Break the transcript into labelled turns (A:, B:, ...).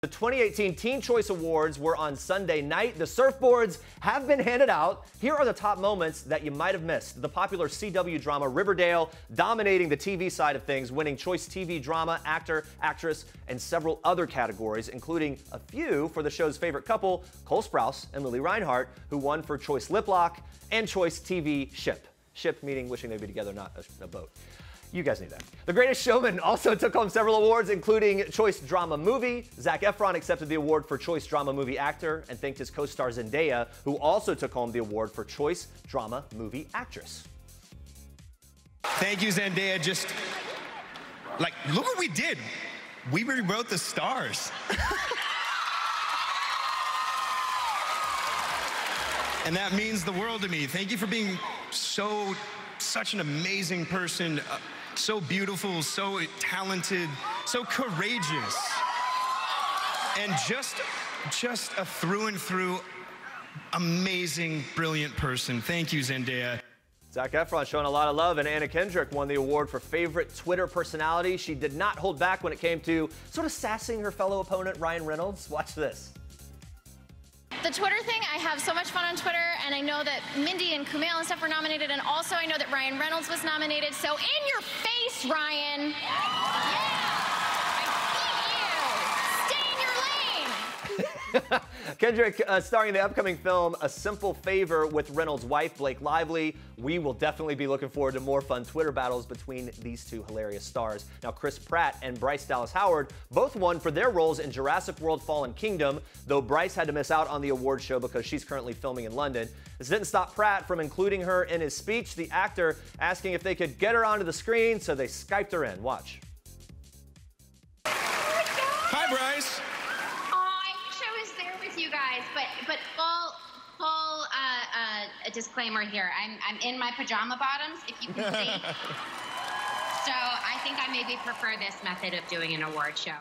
A: The 2018 Teen Choice Awards were on Sunday night. The surfboards have been handed out. Here are the top moments that you might have missed. The popular CW drama Riverdale dominating the TV side of things, winning Choice TV Drama, Actor, Actress, and several other categories, including a few for the show's favorite couple, Cole Sprouse and Lili Reinhart, who won for Choice Lip Lock and Choice TV Ship. Ship meaning wishing they'd be together, not a boat. You guys knew that. The Greatest Showman also took home several awards, including Choice Drama Movie. Zac Efron accepted the award for Choice Drama Movie Actor and thanked his co-star Zendaya, who also took home the award for Choice Drama Movie Actress.
B: Thank you, Zendaya. Just, like, look what we did. We rewrote the stars. And that means the world to me. Thank you for being such an amazing person, so beautiful, so talented, so courageous, and just a through and through amazing, brilliant person. Thank you, Zendaya.
A: Zac Efron showing a lot of love, and Anna Kendrick won the award for favorite Twitter personality. She did not hold back when it came to sort of sassing her fellow opponent, Ryan Reynolds. Watch this.
C: The Twitter thing, I have so much fun on Twitter, and I know that Mindy and Kumail and stuff were nominated, and also I know that Ryan Reynolds was nominated, so in your face, Ryan! Yeah! I beat you! Stay in your lane!
A: Kendrick starring in the upcoming film A Simple Favor with Reynolds' wife, Blake Lively. We will definitely be looking forward to more fun Twitter battles between these two hilarious stars. Now, Chris Pratt and Bryce Dallas Howard both won for their roles in Jurassic World Fallen Kingdom, though Bryce had to miss out on the award show because she's currently filming in London. This didn't stop Pratt from including her in his speech, the actor asking if they could get her onto the screen, so they Skyped her in. Watch.
B: Hi, Bryce.
D: You guys, but full disclaimer here. I'm in my pajama bottoms, if you can see. So I think I maybe prefer this method of doing an award show.